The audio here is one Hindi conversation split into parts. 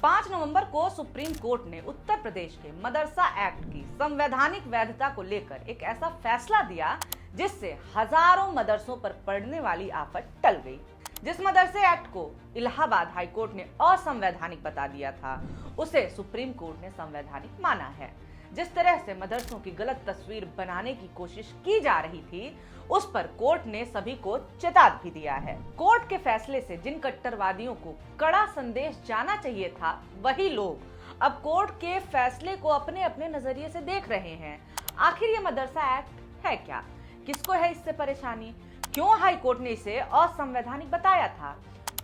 5 नवंबर को सुप्रीम कोर्ट ने उत्तर प्रदेश के मदरसा एक्ट की संवैधानिक वैधता को लेकर एक ऐसा फैसला दिया जिससे हजारों मदरसों पर पड़ने वाली आफत टल गई। जिस मदरसे एक्ट को इलाहाबाद हाई कोर्ट ने असंवैधानिक बता दिया था, उसे सुप्रीम कोर्ट ने संवैधानिक माना है। जिस तरह से मदरसों की गलत तस्वीर बनाने की कोशिश की जा रही थी, उस पर कोर्ट ने सभी को चेता भी दिया है। कोर्ट के फैसले से जिन कट्टरवादियों को कड़ा संदेश जाना चाहिए था, वही लोग अब कोर्ट के फैसले को अपने अपने नजरिए से देख रहे हैं। आखिर ये मदरसा एक्ट है क्या? किसको है इससे परेशानी? क्यों हाई कोर्ट ने इसे असंवैधानिक बताया था?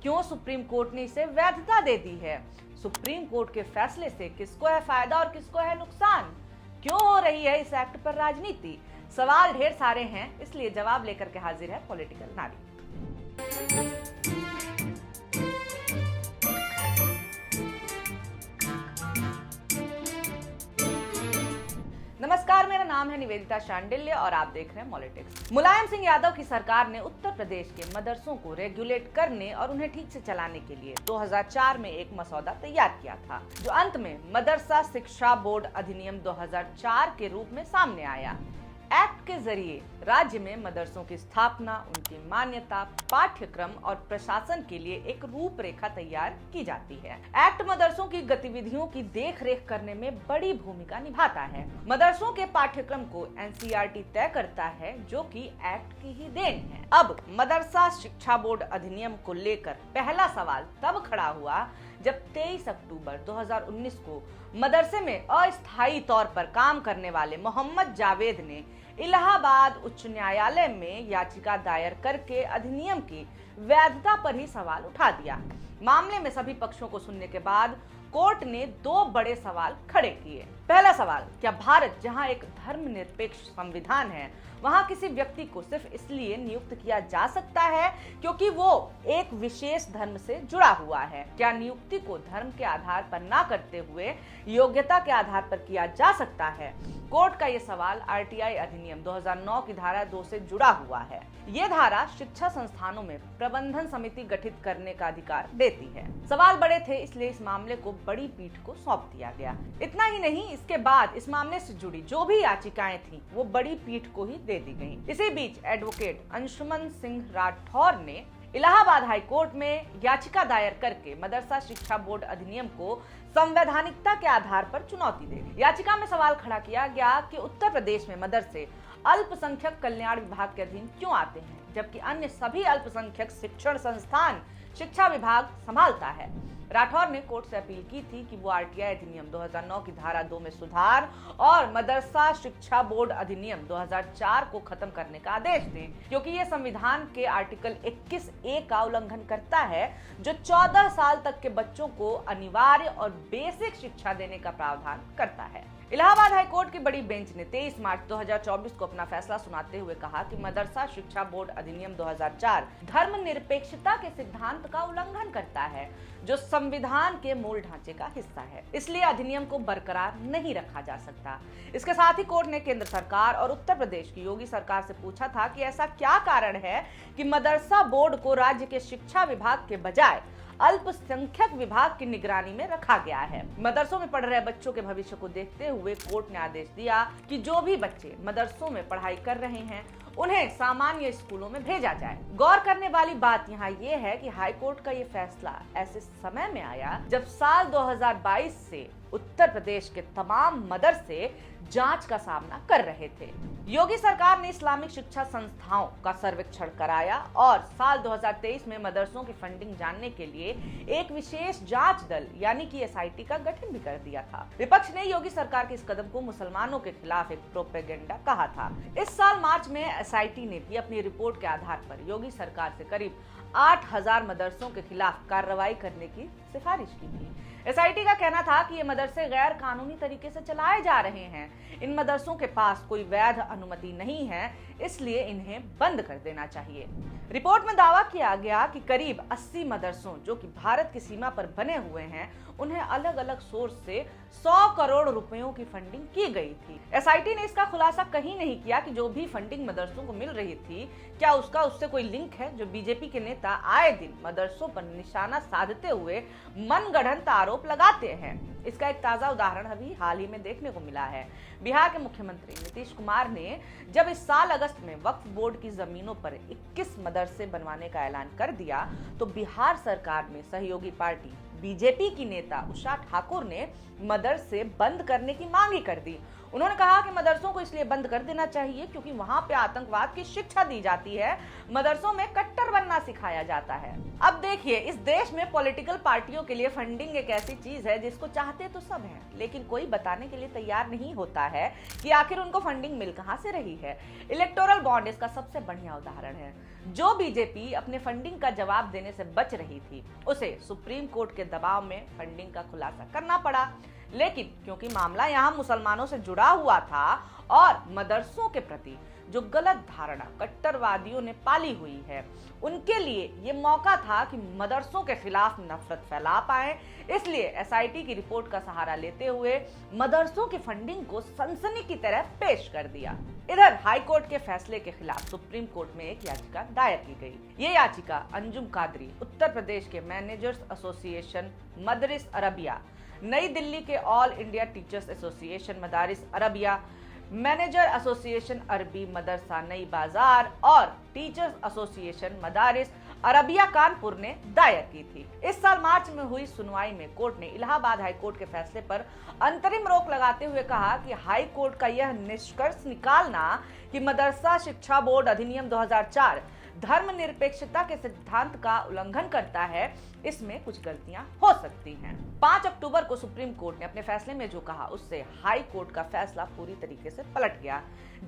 क्यों सुप्रीम कोर्ट ने इसे वैधता दे दी है? सुप्रीम कोर्ट के फैसले से किसको है फायदा और किसको है नुकसान? क्यों हो रही है इस एक्ट पर राजनीति? सवाल ढेर सारे हैं, इसलिए जवाब लेकर के हाजिर है पॉलिटिकल नारी। नमस्कार, मेरा नाम है निवेदिता शांडिल्य और आप देख रहे हैं पॉलिटिक्स। मुलायम सिंह यादव की सरकार ने उत्तर प्रदेश के मदरसों को रेगुलेट करने और उन्हें ठीक से चलाने के लिए 2004 में एक मसौदा तैयार किया था, जो अंत में मदरसा शिक्षा बोर्ड अधिनियम 2004 के रूप में सामने आया। एक्ट के जरिए राज्य में मदरसों की स्थापना, उनकी मान्यता, पाठ्यक्रम और प्रशासन के लिए एक रूपरेखा तैयार की जाती है। एक्ट मदरसों की गतिविधियों की देखरेख करने में बड़ी भूमिका निभाता है। मदरसों के पाठ्यक्रम को एनसीईआरटी तय करता है, जो कि एक्ट की ही देन है। अब मदरसा शिक्षा बोर्ड अधिनियम को लेकर पहला सवाल तब खड़ा हुआ जब 23 अक्टूबर 2019 को मदरसे में अस्थायी तौर पर काम करने वाले मोहम्मद जावेद ने इलाहाबाद उच्च न्यायालय में याचिका दायर करके अधिनियम की वैधता पर ही सवाल उठा दिया। मामले में सभी पक्षों को सुनने के बाद कोर्ट ने दो बड़े सवाल खड़े किए। पहला सवाल, क्या भारत जहां एक धर्मनिरपेक्ष संविधान है, वहां किसी व्यक्ति को सिर्फ इसलिए नियुक्त किया जा सकता है क्योंकि वो एक विशेष धर्म से जुड़ा हुआ है? क्या नियुक्ति को धर्म के आधार पर ना करते हुए योग्यता के आधार पर किया जा सकता है? कोर्ट का ये सवाल आरटीआई अधिनियम 2009 की धारा 2 से जुड़ा हुआ है। ये धारा शिक्षा संस्थानों में प्रबंधन समिति गठित करने का अधिकार देती है। सवाल बड़े थे, इसलिए इस मामले को बड़ी पीठ को सौंप दिया गया। इतना ही नहीं, इसके बाद इस मामले से जुड़ी जो भी याचिकाएं थी, वो बड़ी पीठ को ही दे दी गयी। इसी बीच एडवोकेट अंशुमन सिंह राठौर ने इलाहाबाद हाई कोर्ट में याचिका दायर करके मदरसा शिक्षा बोर्ड अधिनियम को संवैधानिकता के आधार पर चुनौती दे दी। याचिका में सवाल खड़ा किया गया कि उत्तर प्रदेश में मदरसे अल्पसंख्यक कल्याण विभाग के अधीन क्यों आते हैं, जबकि अन्य सभी अल्पसंख्यक शिक्षण संस्थान शिक्षा विभाग संभालता है। राठौर ने कोर्ट से अपील की थी कि वो आरटीआई अधिनियम 2009 की धारा 2 में सुधार और मदरसा शिक्षा बोर्ड अधिनियम 2004 को खत्म करने का आदेश दें, क्योंकि ये संविधान के आर्टिकल 21A का उल्लंघन करता है, जो 14 साल तक के बच्चों को अनिवार्य और बेसिक शिक्षा देने का प्रावधान करता है। इलाहाबाद हाई कोर्ट की बड़ी बेंच ने 23 मार्च 2024 को अपना फैसला सुनाते हुए कहा कि मदरसा शिक्षा बोर्ड अधिनियम 2004 धर्मनिरपेक्षता के सिद्धांत का उल्लंघन करता है, जो संविधान के मूल ढांचे का हिस्सा है। इसलिए अधिनियम को बरकरार नहीं रखा जा सकता। इसके साथ ही कोर्ट ने केंद्र सरकार और उत्तर प्रदेश की योगी सरकार से पूछा था कि ऐसा क्या कारण है कि मदरसा बोर्ड को राज्य के शिक्षा विभाग के बजाय अल्पसंख्यक विभाग की निगरानी में रखा गया है। मदरसों में पढ़ रहे बच्चों के भविष्य को देखते हुए कोर्ट ने आदेश दिया कि जो भी बच्चे मदरसों में पढ़ाई कर रहे हैं, उन्हें सामान्य स्कूलों में भेजा जाए। गौर करने वाली बात यहाँ ये है कि हाई कोर्ट का ये फैसला ऐसे समय में आया जब साल 2022 से उत्तर प्रदेश के तमाम मदरसे जांच का सामना कर रहे थे। योगी सरकार ने इस्लामिक शिक्षा संस्थाओं का सर्वेक्षण कराया और साल 2023 में मदरसों की फंडिंग जानने के लिए एक विशेष जांच दल यानी कि एसआईटी का गठन भी कर दिया था। विपक्ष ने योगी सरकार के इस कदम को मुसलमानों के खिलाफ एक प्रोपेगेंडा कहा था। इस साल मार्च में एसआईटी ने भी अपनी रिपोर्ट के आधार पर योगी सरकार से करीब 8000 मदरसों के खिलाफ कार्रवाई करने की सिफारिश की थी। एसआईटी का कहना था कि ये मदरसे गैर कानूनी तरीके से चलाए जा रहे हैं। इन मदरसों के पास कोई वैध अनुमति नहीं है, इसलिए इन्हें बंद कर देना चाहिए। रिपोर्ट में दावा किया गया कि करीब 80 मदरसों जो कि भारत की सीमा पर बने हुए हैं, उन्हें अलग अलग सोर्स से 100 करोड़ रुपयों की फंडिंग की गई थी। एसआईटी ने इसका खुलासा कहीं नहीं किया कि जो भी फंडिंग मदरसों मदरसों को मिल रही थी, क्या उसका उससे कोई लिंक है जो बीजेपी के नेता आए दिन मदरसों पर निशाना साधते हुए मनगढ़ंत आरोप लगाते हैं? इसका एक ताजा उदाहरण अभी हाल ही में देखने को मिला है। बिहार के मुख्यमंत्री नीतीश कुमार ने जब इस साल अगस्त में वक्फ बोर्ड की जमीनों पर 21 मदरसे बनवाने का ऐलान कर दिया, तो बिहार सरकार में सहयोगी पार्टी बीजेपी की नेता उषा ठाकुर ने मदरसे बंद करने की मांग ही कर दी। उन्होंने कहा कि मदरसों को इसलिए बंद कर देना चाहिए क्योंकि वहां पे आतंकवाद की शिक्षा दी जाती है, मदरसों में कट्टर बनना सिखाया जाता है। अब देखिए, इस देश में पॉलिटिकल पार्टियों के लिए फंडिंग एक ऐसी चीज है जिसको चाहते तो सब हैं, लेकिन कोई बताने के लिए तैयार नहीं होता है कि आखिर उनको फंडिंग मिल कहां से रही है। इलेक्टोरल बॉन्ड इसका सबसे बढ़िया उदाहरण है। जो बीजेपी अपने फंडिंग का जवाब देने से बच रही थी, उसे सुप्रीम कोर्ट के दबाव में फंडिंग का खुलासा करना पड़ा। लेकिन क्योंकि मामला यहाँ मुसलमानों से जुड़ा हुआ था और मदरसों के प्रति जो गलत धारणा कट्टरवादियों ने पाली हुई है, उनके लिए ये मौका था कि मदरसों के खिलाफ नफरत फैला पाए, इसलिए एसआईटी की रिपोर्ट का सहारा लेते हुए मदरसों की फंडिंग को सनसनी की तरह पेश कर दिया। इधर हाई कोर्ट के फैसले के खिलाफ सुप्रीम कोर्ट में एक याचिका दायर की गई। ये याचिका अंजुम कादरी, उत्तर प्रदेश के managers association मदरिस Arabia, New Delhi के all India teachers association Madaris Arabia, manager association Arabi Madrasa Nai Bazar और टीचर्स एसोसिएशन मदारिस अरबिया कानपुर ने दायर की थी। इस साल मार्च में हुई सुनवाई में कोर्ट ने इलाहाबाद हाई कोर्ट के फैसले पर अंतरिम रोक लगाते हुए कहा कि हाई कोर्ट का यह निष्कर्ष निकालना कि मदरसा शिक्षा बोर्ड अधिनियम 2004 धर्मनिरपेक्षता के सिद्धांत का उल्लंघन करता है, इसमें कुछ गलतियां हो सकती हैं। 5 अक्टूबर को सुप्रीम कोर्ट ने अपने फैसले में जो कहा, उससे हाई कोर्ट का फैसला पूरी तरीके से पलट गया।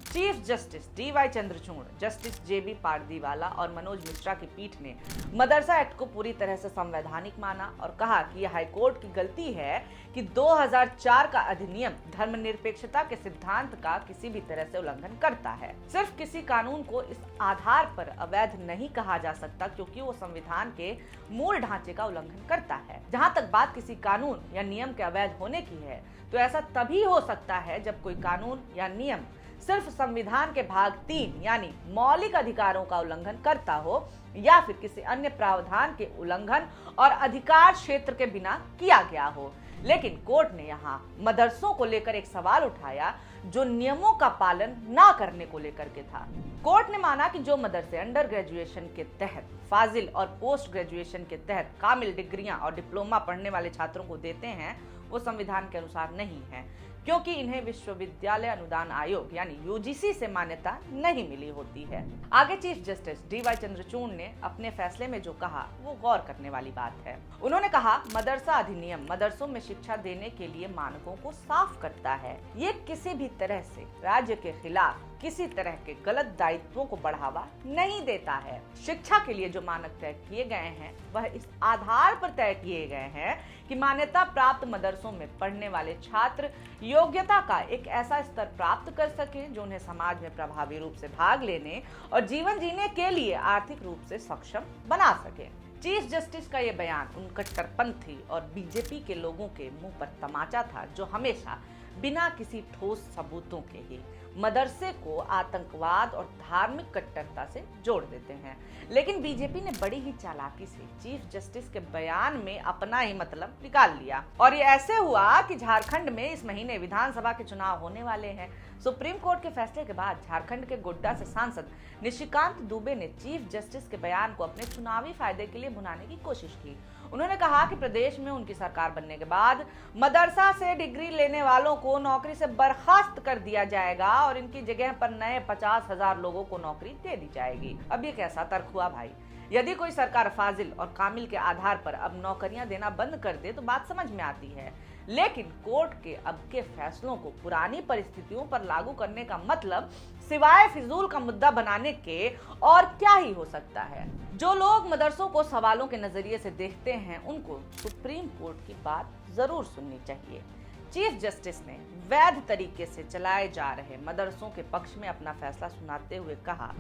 Chief justice DY Chandrachud, justice JB Pardiwala और मनोज मिश्रा की पीठ ने मदरसा एक्ट को पूरी तरह से संवैधानिक माना और कहा कि यह हाई कोर्ट की गलती है कि 2004 का अधिनियम धर्मनिरपेक्षता के सिद्धांत का किसी भी तरह से उल्लंघन करता है। सिर्फ किसी कानून को इस आधार पर अवैध नहीं कहा जा सकता क्योंकि वो संविधान के मूल ढांचे का उल्लंघन करता है। जहां तक बात किसी कानून या नियम के अवैध होने की है, तो ऐसा तभी हो सकता है जब कोई कानून या नियम सिर्फ संविधान के भाग 3 यानी मौलिक अधिकारों का उल्लंघन करता हो या फिर किसी अन्य प्रावधान के उल्लंघन और अधिकार क्षेत्र के बिना किया गया हो। लेकिन कोर्ट ने यहाँ मदरसों को लेकर एक सवाल उठाया जो नियमों का पालन ना करने को लेकर के था। कोर्ट ने माना कि जो मदरसे अंडर ग्रेजुएशन के तहत, फाजिल और पोस्ट ग्रेजुएशन के तहत कामिल डिग्रियां और डिप्लोमा पढ़ने वाले छात्रों को देते हैं, वो संविधान के अनुसार नहीं है क्योंकि इन्हें विश्वविद्यालय अनुदान आयोग यानी यूजीसी से मान्यता नहीं मिली होती है। आगे चीफ जस्टिस डीवाई चंद्रचूड़ ने अपने फैसले में जो कहा वो गौर करने वाली बात है। उन्होंने कहा, मदरसा अधिनियम मदरसों में शिक्षा देने के लिए मानकों को साफ करता है। ये किसी भी तरह से राज्य के खिलाफ किसी तरह के गलत दायित्वों को बढ़ावा नहीं देता है। शिक्षा के लिए जो मानक तय किए गए हैं वह इस आधार पर तय किए गए हैं कि मान्यता प्राप्त मदरसों में पढ़ने वाले छात्र योग्यता का एक ऐसा स्तर प्राप्त कर सके जो उन्हें समाज में प्रभावी रूप से भाग लेने और जीवन जीने के लिए आर्थिक रूप से सक्षम बना सके। चीफ जस्टिस का ये बयान उन कट्टरपंथी और बीजेपी के लोगों के मुंह पर तमाचा था जो हमेशा बिना किसी ठोस सबूतों के ही मदरसे को आतंकवाद और धार्मिक कट्टरता से जोड़ देते हैं। लेकिन बीजेपी ने बड़ी ही चालाकी से चीफ जस्टिस के बयान में अपना ही मतलब निकाल लिया और ये ऐसे हुआ कि झारखंड में इस महीने विधानसभा के चुनाव होने वाले हैं। सुप्रीम कोर्ट के फैसले के बाद झारखंड के गोड्डा से सांसद निशिकांत दुबे ने चीफ जस्टिस के बयान को अपने चुनावी फायदे के लिए भुनाने की कोशिश की। उन्होंने कहा कि प्रदेश में उनकी सरकार बनने के बाद मदरसा से डिग्री लेने वालों को नौकरी से बर्खास्त कर दिया जाएगा और इनकी जगह पर नए 50,000 लोगों को नौकरी दे दी जाएगी। अब ये कैसा तर्क हुआ भाई? यदि कोई सरकार फाजिल और कामिल के आधार पर अब नौकरियां देना बंद कर दे तो बात समझ में आती है, लेकिन कोर्ट के अब के फैसलों को पुरानी परिस्थितियों पर लागू करने का मतलब सिवाय फिजूल का मुद्दा बनाने के और क्या ही हो सकता है। जो लोग मदरसों को सवालों के नजरिए से देखते हैं उनको सुप्रीम कोर्ट की बात जरूर सुननी चाहिए। चीफ जस्टिस ने वैध तरीके से चलाए जा रहे मदरसों के पक्ष में अपना फैसला सुनाते हुए कहा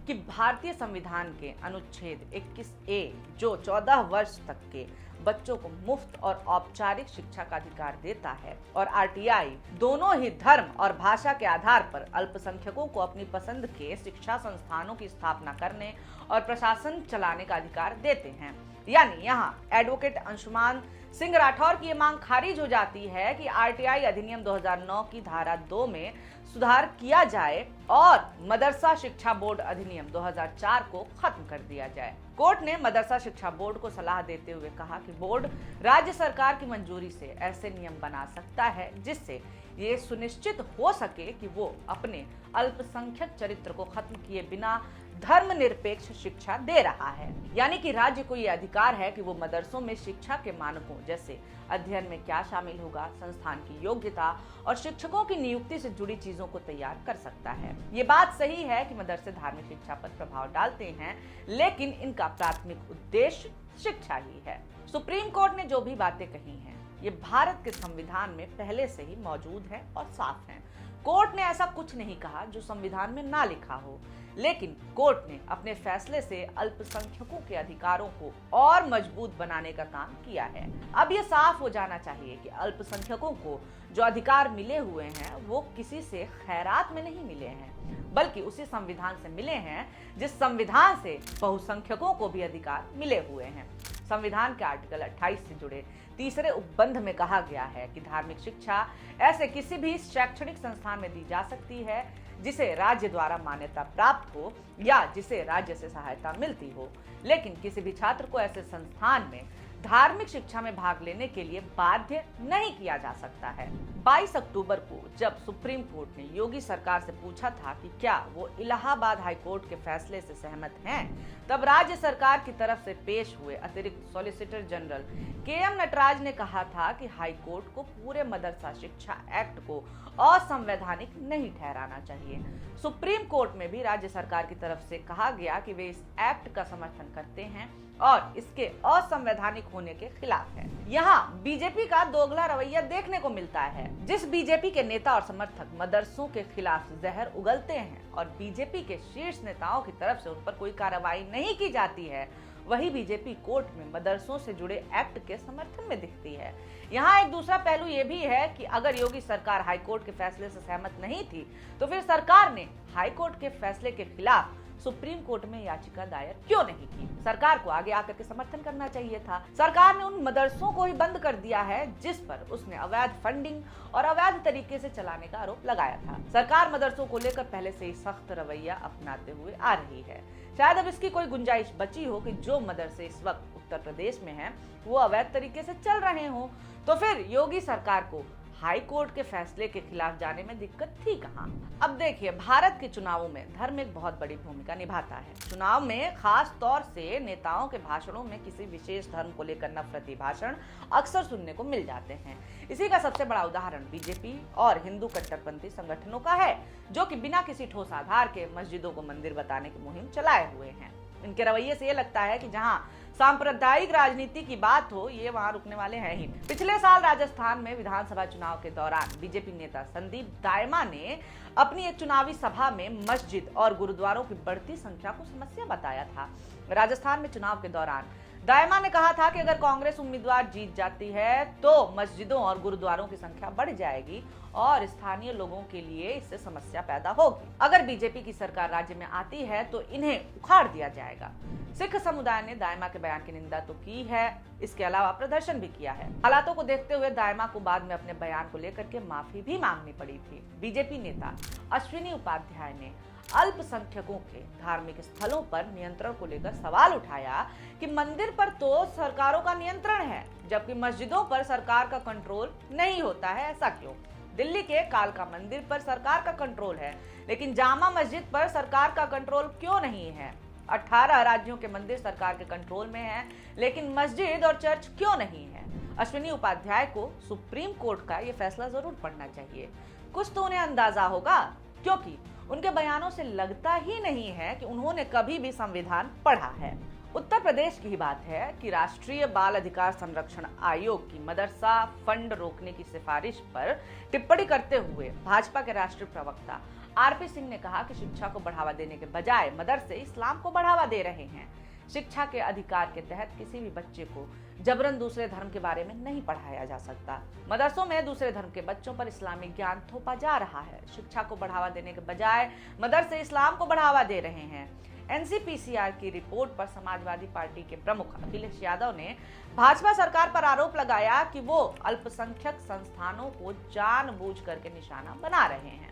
कि भारतीय संविधान के अनुच्छेद 21A जो 14 वर्ष तक के बच्चों को मुफ्त और औपचारिक शिक्षा का अधिकार देता है, और RTI दोनों ही धर्म और भाषा के आधार पर अल्पसंख्यकों को अपनी पसंद के शिक्षा संस्थानों की स्थापना करने और प्रशासन चलाने का अधिकार देते हैं। यानी यहाँ एडवोकेट अंशुमान सिंह राठौर की ये मांग खारिज हो जाती है कि RTI अधिनियम 2009 की धारा 2 में सुधार किया जाए और मदरसा शिक्षा बोर्ड अधिनियम 2004 को खत्म कर दिया जाए। कोर्ट ने मदरसा शिक्षा बोर्ड को सलाह देते हुए कहा कि बोर्ड राज्य सरकार की मंजूरी से ऐसे नियम बना सकता है जिससे ये सुनिश्चित हो सके कि वो अपने अल्पसंख्यक चरित्र को खत्म किए बिना धर्मनिरपेक्ष शिक्षा दे रहा है। यानी कि राज्य को यह अधिकार है कि वो मदरसों में शिक्षा के मानकों जैसे अध्ययन में क्या शामिल होगा, संस्थान की योग्यता और शिक्षकों की नियुक्ति से जुड़ी चीजों को तैयार कर सकता है। ये बात सही है कि मदरसे धार्मिक शिक्षा पर प्रभाव डालते हैं, लेकिन इनका प्राथमिक उद्देश्य शिक्षा ही है। सुप्रीम कोर्ट ने जो भी बातें कही हैं, ये भारत के संविधान में पहले से ही मौजूद है और साफ है। कोर्ट ने ऐसा कुछ नहीं कहा जो संविधान में ना लिखा हो, लेकिन कोर्ट ने अपने फैसले से अल्पसंख्यकों के अधिकारों को और मजबूत बनाने का काम किया है। अब ये साफ हो जाना चाहिए कि अल्पसंख्यकों को जो अधिकार मिले हुए हैं वो किसी से खैरात में नहीं मिले हैं, बल्कि उसी संविधान से मिले हैं जिस संविधान से बहुसंख्यकों को भी अधिकार मिले हुए हैं। संविधान के आर्टिकल 28 से जुड़े तीसरे उपबंध में कहा गया है कि धार्मिक शिक्षा ऐसे किसी भी शैक्षणिक संस्थान में दी जा सकती है जिसे राज्य द्वारा मान्यता प्राप्त हो या जिसे राज्य से सहायता मिलती हो, लेकिन किसी भी छात्र को ऐसे संस्थान में धार्मिक शिक्षा में भाग लेने के लिए बाध्य नहीं किया जा सकता है। 22 अक्टूबर को जब सुप्रीम कोर्ट ने योगी सरकार से पूछा था कि क्या वो इलाहाबाद हाई कोर्ट के फैसले से सहमत हैं, तब राज्य सरकार की तरफ से पेश हुए अतिरिक्त सॉलिसिटर जनरल KM नटराज ने कहा था कि हाई कोर्ट को पूरे मदरसा शिक्षा एक्ट को असंवैधानिक नहीं ठहराना चाहिए। सुप्रीम कोर्ट में भी राज्य सरकार की तरफ से कहा गया कि वे इस एक्ट का समर्थन करते हैं और इसके असंवैधानिक होने के खिलाफ है। यहाँ बीजेपी का दोगला रवैया देखने को मिलता है। जिस बीजेपी के नेता और समर्थक मदरसों के खिलाफ जहर उगलते हैं और बीजेपी के शीर्ष नेताओं की तरफ से उन पर कोई कार्रवाई नहीं की जाती है, वही बीजेपी कोर्ट में मदरसों से जुड़े एक्ट के समर्थन में दिखती है। यहाँ एक दूसरा पहलू ये भी है कि अगर योगी सरकार हाईकोर्ट के फैसले से सहमत नहीं थी, तो फिर सरकार ने हाईकोर्ट के फैसले के खिलाफ सुप्रीम कोर्ट में याचिका दायर क्यों नहीं की? सरकार को आगे आकर के समर्थन करना चाहिए था। सरकार ने उन मदरसों को ही बंद कर दिया है जिस पर उसने अवैध फंडिंग और अवैध तरीके से चलाने का आरोप लगाया था। सरकार मदरसों को लेकर पहले से ही सख्त रवैया अपनाते हुए आ रही है। शायद अब इसकी कोई गुंजाइश बची हो कि जो मदरसे इस वक्त उत्तर प्रदेश में हैं, वो अवैध तरीके से चल रहे हों, तो फिर योगी सरकार को हाई कोर्ट के फैसले के खिलाफ जाने में दिक्कत थी कहाँ? अब देखिए, भारत के चुनावों में धर्म एक बहुत बड़ी भूमिका निभाता है। चुनाव में खास तौर से नेताओं के भाषणों में किसी विशेष धर्म को लेकर नफरती भाषण अक्सर सुनने को मिल जाते हैं। इसी का सबसे बड़ा उदाहरण बीजेपी और हिंदू कट्टरपंथी संगठनों का है, जो कि बिना किसी ठोस आधार के मस्जिदों को मंदिर बताने की मुहिम चलाए हुए हैं। इनके रवैये से ये लगता है कि जहां सांप्रदायिक राजनीति की बात हो, ये वहां रुकने वाले हैं ही। पिछले साल राजस्थान में विधानसभा चुनाव के दौरान बीजेपी नेता संदीप दायमा ने अपनी एक चुनावी सभा में मस्जिद और गुरुद्वारों की बढ़ती संख्या को समस्या बताया था। राजस्थान में चुनाव के दौरान दायमा ने कहा था कि अगर कांग्रेस उम्मीदवार जीत जाती है तो मस्जिदों और गुरुद्वारों की संख्या बढ़ जाएगी और स्थानीय लोगों के लिए इससे समस्या पैदा होगी। अगर बीजेपी की सरकार राज्य में आती है तो इन्हें उखाड़ दिया जाएगा। सिख समुदाय ने दायमा के बयान की निंदा तो की है, इसके अलावा प्रदर्शन भी किया है। हालातों को देखते हुए दायमा को बाद में अपने बयान को लेकर के माफी भी मांगनी पड़ी थी। बीजेपी नेता अश्विनी उपाध्याय ने अल्पसंख्यकों के धार्मिक स्थलों पर नियंत्रण को लेकर सवाल उठाया कि मंदिर पर तो सरकारों का नियंत्रण है, जबकि मस्जिदों पर सरकार का कंट्रोल नहीं होता है, ऐसा क्यों? दिल्ली के कालका मंदिर पर सरकार का कंट्रोल है, लेकिन जामा मस्जिद पर सरकार का कंट्रोल क्यों नहीं है? 18 राज्यों के मंदिर सरकार के कंट्रोल में हैं, लेकिन मस्जिद और चर्च क्यों नहीं है? अश्विनी उपाध्याय को सुप्रीम कोर्ट का ये फैसला जरूर पढ़ना चाहिए। कुछ तो उन्हें अंदाजा होगा, क्योंकि उनके बयानों से लगता ही नहीं है कि उन्होंने कभी भी संविधान पढ़ा है। उत्तर प्रदेश की ही बात है कि राष्ट्रीय बाल अधिकार संरक्षण आयोग की मदरसा फंड रोकने की सिफारिश पर टिप्पणी करते हुए भाजपा के राष्ट्रीय प्रवक्ता आरपी सिंह ने कहा कि शिक्षा को बढ़ावा देने के बजाय मदरसे इस्लाम को बढ़ावा दे रहे हैं। शिक्षा के अधिकार के तहत किसी भी बच्चे को जबरन दूसरे धर्म के बारे में नहीं पढ़ाया जा सकता। मदरसों में दूसरे धर्म के बच्चों पर इस्लामिक ज्ञान थोपा जा रहा है। शिक्षा को बढ़ावा देने के बजाय मदरसे इस्लाम को बढ़ावा दे रहे हैं। एनसीपीसीआर की रिपोर्ट पर समाजवादी पार्टी के प्रमुख अखिलेश यादव ने भाजपा सरकार पर आरोप लगाया कि वो अल्पसंख्यक संस्थानों को जानबूझ करके निशाना बना रहे हैं।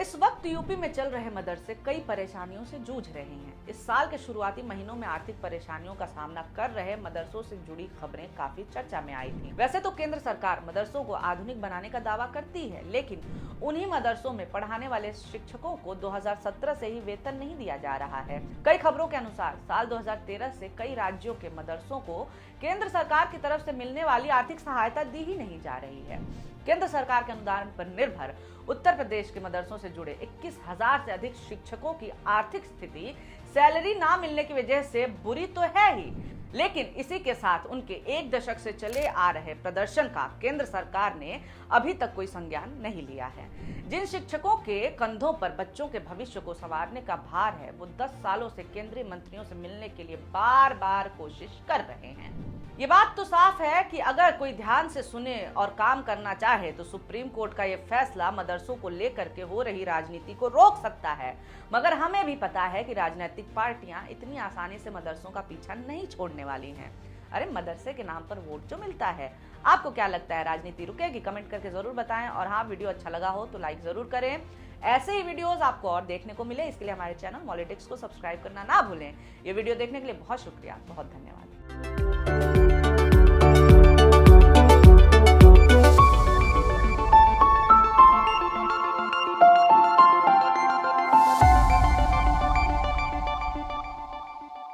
इस वक्त यूपी में चल रहे मदरसे कई परेशानियों से जूझ रहे हैं। इस साल के शुरुआती महीनों में आर्थिक परेशानियों का सामना कर रहे मदरसों से जुड़ी खबरें काफी चर्चा में आई थी। वैसे तो केंद्र सरकार मदरसों को आधुनिक बनाने का दावा करती है, लेकिन उन्हीं मदरसों में पढ़ाने वाले शिक्षकों को 2017 से ही वेतन नहीं दिया जा रहा है। कई खबरों के अनुसार साल 2013 से कई राज्यों के मदरसों को केंद्र सरकार की तरफ से मिलने वाली आर्थिक सहायता दी ही नहीं जा रही है। केंद्र सरकार के अनुदान पर निर्भर उत्तर प्रदेश के मदरसों से जुड़े 21,000 से अधिक शिक्षकों की आर्थिक स्थिति सैलरी ना मिलने की वजह से बुरी तो है ही, लेकिन इसी के साथ उनके एक दशक से चले आ रहे प्रदर्शन का केंद्र सरकार ने अभी तक कोई संज्ञान नहीं लिया है। जिन शिक्षकों के कंधों पर बच्चों के भविष्य को संवारने का भार है, वो 10 सालों से केंद्रीय मंत्रियों से मिलने के लिए बार बार कोशिश कर रहे हैं। ये बात तो साफ है कि अगर कोई ध्यान से सुने और काम करना चाहे तो सुप्रीम कोर्ट का ये फैसला मदरसों को लेकर के हो रही राजनीति को रोक सकता है। मगर हमें भी पता है कि राजनीतिक पार्टियां इतनी आसानी से मदरसों का पीछा नहीं छोड़ने वाली हैं। अरे मदरसे के नाम पर वोट जो मिलता है, आपको क्या लगता है राजनीति रुकेगी? कमेंट करके जरूर बताएं। और हाँ, वीडियो अच्छा लगा हो तो लाइक जरूर करें। ऐसे ही वीडियोस आपको और देखने को मिले, इसके लिए हमारे चैनल मॉलिटिक्स को सब्सक्राइब करना ना भूलें। ये वीडियो देखने के लिए बहुत शुक्रिया, बहुत धन्यवाद।